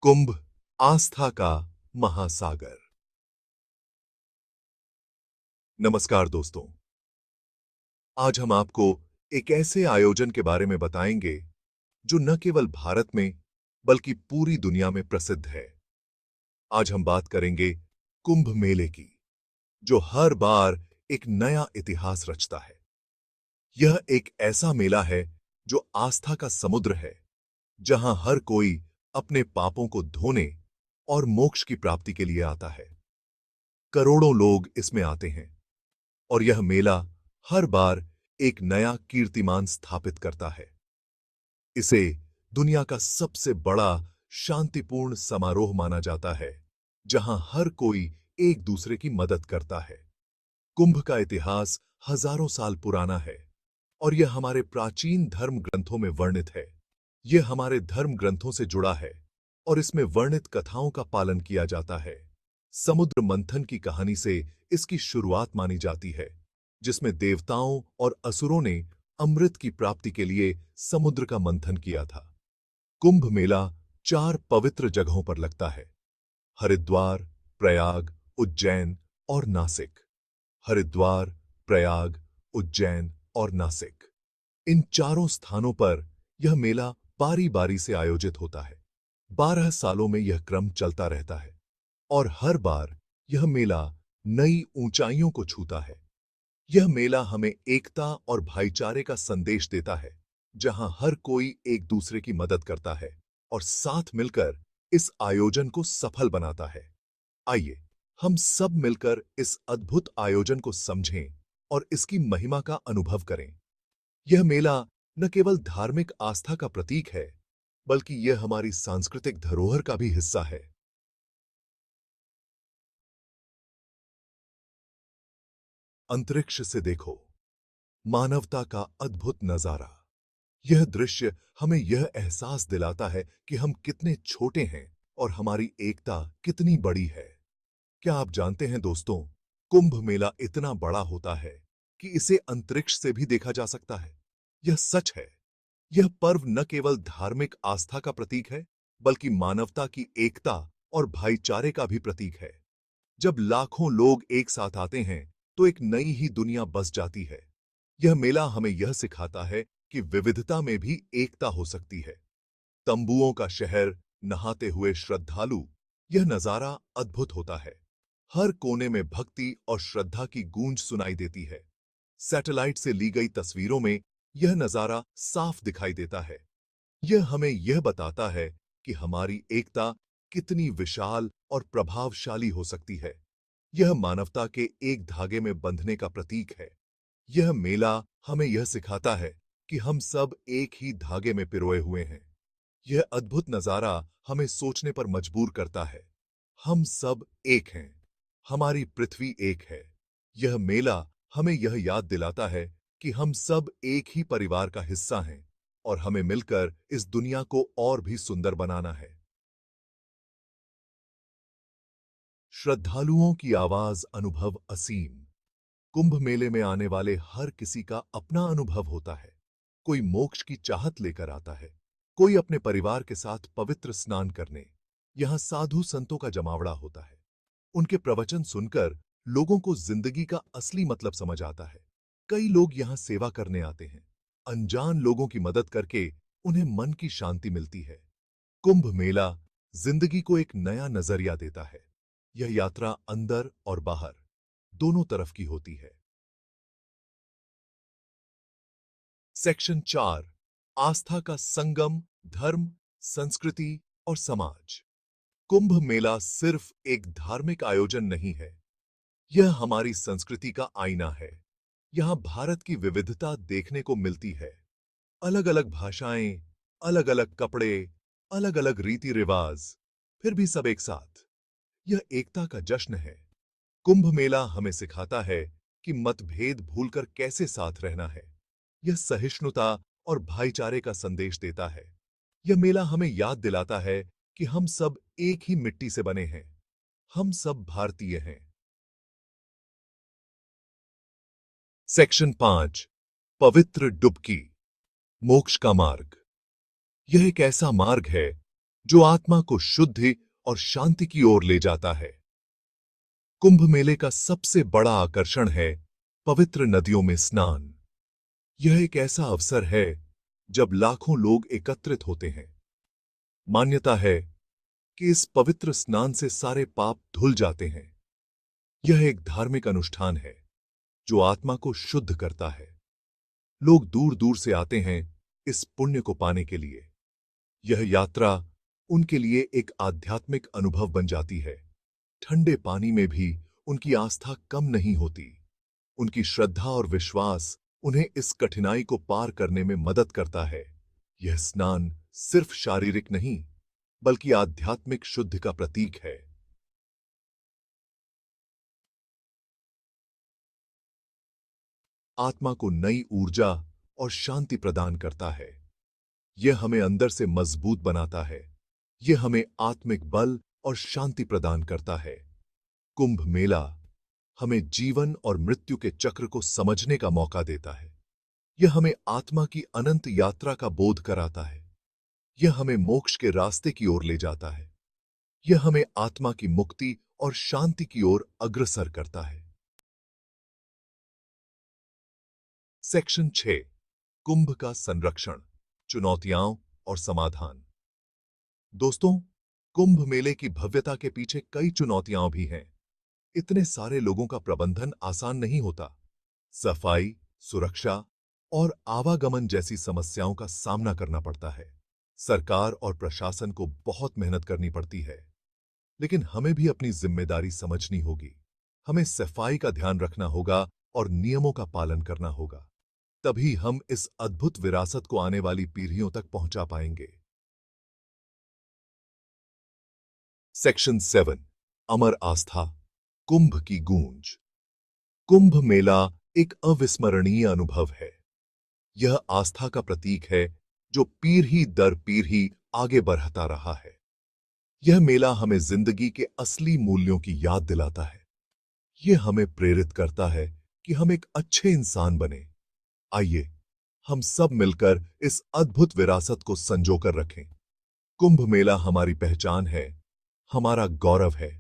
कुंभ, आस्था का महासागर। नमस्कार दोस्तों, आज हम आपको एक ऐसे आयोजन के बारे में बताएंगे जो न केवल भारत में बल्कि पूरी दुनिया में प्रसिद्ध है। आज हम बात करेंगे कुंभ मेले की, जो हर बार एक नया इतिहास रचता है। यह एक ऐसा मेला है जो आस्था का समुद्र है, जहां हर कोई अपने पापों को धोने और मोक्ष की प्राप्ति के लिए आता है। करोड़ों लोग इसमें आते हैं और यह मेला हर बार एक नया कीर्तिमान स्थापित करता है। इसे दुनिया का सबसे बड़ा शांतिपूर्ण समारोह माना जाता है, जहां हर कोई एक दूसरे की मदद करता है। कुंभ का इतिहास हजारों साल पुराना है और यह हमारे प्राचीन धर्म ग्रंथों में वर्णित है। यह हमारे धर्म ग्रंथों से जुड़ा है और इसमें वर्णित कथाओं का पालन किया जाता है। समुद्र मंथन की कहानी से इसकी शुरुआत मानी जाती है, जिसमें देवताओं और असुरों ने अमृत की प्राप्ति के लिए समुद्र का मंथन किया था। कुंभ मेला 4 पवित्र जगहों पर लगता है: हरिद्वार, प्रयाग, उज्जैन और नासिक। हरिद्वार, प्रयाग, उज्जैन और नासिक, इन चारों स्थानों पर यह मेला बारी-बारी से आयोजित होता है। 12 सालों में यह क्रम चलता रहता है और हर बार यह मेला नई ऊंचाइयों को छूता है। यह मेला हमें एकता और भाईचारे का संदेश देता है, जहां हर कोई एक दूसरे की मदद करता है और साथ मिलकर इस आयोजन को सफल बनाता है। आइए, हम सब मिलकर इस अद्भुत आयोजन को समझें और इसकी महिमा का अनुभव करें। यह मेला न केवल धार्मिक आस्था का प्रतीक है, बल्कि यह हमारी सांस्कृतिक धरोहर का भी हिस्सा है। अंतरिक्ष से देखो, मानवता का अद्भुत नजारा। यह दृश्य हमें यह एहसास दिलाता है कि हम कितने छोटे हैं और हमारी एकता कितनी बड़ी है। क्या आप जानते हैं दोस्तों, कुंभ मेला इतना बड़ा होता है कि इसे अंतरिक्ष से भी देखा जा सकता है। यह सच है। यह पर्व न केवल धार्मिक आस्था का प्रतीक है, बल्कि मानवता की एकता और भाईचारे का भी प्रतीक है। जब लाखों लोग एक साथ आते हैं, तो एक नई ही दुनिया बस जाती है। यह मेला हमें यह सिखाता है कि विविधता में भी एकता हो सकती है। तंबुओं का शहर, नहाते हुए श्रद्धालु, यह नजारा अद्भुत होता है। हर कोने में भक्ति और श्रद्धा की गूंज सुनाई देती है। सैटेलाइट से ली गई तस्वीरों में यह नजारा साफ दिखाई देता है। यह हमें यह बताता है कि हमारी एकता कितनी विशाल और प्रभावशाली हो सकती है। यह मानवता के एक धागे में बंधने का प्रतीक है। यह मेला हमें यह सिखाता है कि हम सब एक ही धागे में पिरोए हुए हैं। यह अद्भुत नजारा हमें सोचने पर मजबूर करता है। हम सब एक हैं। हमारी पृथ्वी एक है। यह मेला हमें यह याद दिलाता है कि हम सब एक ही परिवार का हिस्सा हैं और हमें मिलकर इस दुनिया को और भी सुंदर बनाना है। श्रद्धालुओं की आवाज, अनुभव असीम। कुंभ मेले में आने वाले हर किसी का अपना अनुभव होता है। कोई मोक्ष की चाहत लेकर आता है, कोई अपने परिवार के साथ पवित्र स्नान करने। यहां साधु संतों का जमावड़ा होता है। उनके प्रवचन सुनकर लोगों को जिंदगी का असली मतलब समझ आता है। कई लोग यहां सेवा करने आते हैं। अनजान लोगों की मदद करके उन्हें मन की शांति मिलती है। कुंभ मेला जिंदगी को एक नया नजरिया देता है। यह यात्रा अंदर और बाहर दोनों तरफ की होती है। सेक्शन 4, आस्था का संगम, धर्म, संस्कृति और समाज। कुंभ मेला सिर्फ एक धार्मिक आयोजन नहीं है, यह हमारी संस्कृति का आईना है। यहां भारत की विविधता देखने को मिलती है। अलग-अलग भाषाएं, अलग-अलग कपड़े, अलग-अलग रीति रिवाज, फिर भी सब एक साथ। यह एकता का जश्न है। कुंभ मेला हमें सिखाता है कि मतभेद भूलकर कैसे साथ रहना है। यह सहिष्णुता और भाईचारे का संदेश देता है। यह मेला हमें याद दिलाता है कि हम सब एक ही मिट्टी से बने हैं। हम सब भारतीय हैं। सेक्शन 5, पवित्र डुबकी, मोक्ष का मार्ग। यह एक ऐसा मार्ग है जो आत्मा को शुद्धि और शांति की ओर ले जाता है। कुंभ मेले का सबसे बड़ा आकर्षण है पवित्र नदियों में स्नान। यह एक ऐसा अवसर है जब लाखों लोग एकत्रित होते हैं। मान्यता है कि इस पवित्र स्नान से सारे पाप धुल जाते हैं। यह एक धार्मिक अनुष्ठान है जो आत्मा को शुद्ध करता है। लोग दूर दूर से आते हैं इस पुण्य को पाने के लिए। यह यात्रा उनके लिए एक आध्यात्मिक अनुभव बन जाती है। ठंडे पानी में भी उनकी आस्था कम नहीं होती। उनकी श्रद्धा और विश्वास उन्हें इस कठिनाई को पार करने में मदद करता है। यह स्नान सिर्फ शारीरिक नहीं बल्कि आध्यात्मिक शुद्धि का प्रतीक है। आत्मा को नई ऊर्जा और शांति प्रदान करता है। यह हमें अंदर से मजबूत बनाता है। यह हमें आत्मिक बल और शांति प्रदान करता है। कुंभ मेला हमें जीवन और मृत्यु के चक्र को समझने का मौका देता है। यह हमें आत्मा की अनंत यात्रा का बोध कराता है। यह हमें मोक्ष के रास्ते की ओर ले जाता है। यह हमें आत्मा की मुक्ति और शांति की ओर अग्रसर करता है। सेक्शन 6 कुंभ का संरक्षण, चुनौतियां और समाधान। दोस्तों, कुंभ मेले की भव्यता के पीछे कई चुनौतियां भी हैं। इतने सारे लोगों का प्रबंधन आसान नहीं होता। सफाई, सुरक्षा और आवागमन जैसी समस्याओं का सामना करना पड़ता है। सरकार और प्रशासन को बहुत मेहनत करनी पड़ती है, लेकिन हमें भी अपनी जिम्मेदारी समझनी होगी। हमें सफाई का ध्यान रखना होगा और नियमों का पालन करना होगा। तभी हम इस अद्भुत विरासत को आने वाली पीढ़ियों तक पहुंचा पाएंगे। सेक्शन 7 अमर आस्था, कुंभ की गूंज। कुंभ मेला एक अविस्मरणीय अनुभव है। यह आस्था का प्रतीक है जो पीढ़ी दर पीढ़ी आगे बढ़ता रहा है। यह मेला हमें जिंदगी के असली मूल्यों की याद दिलाता है। यह हमें प्रेरित करता है कि हम एक अच्छे इंसान बने। आइए हम सब मिलकर इस अद्भुत विरासत को संजोकर रखें। कुंभ मेला हमारी पहचान है, हमारा गौरव है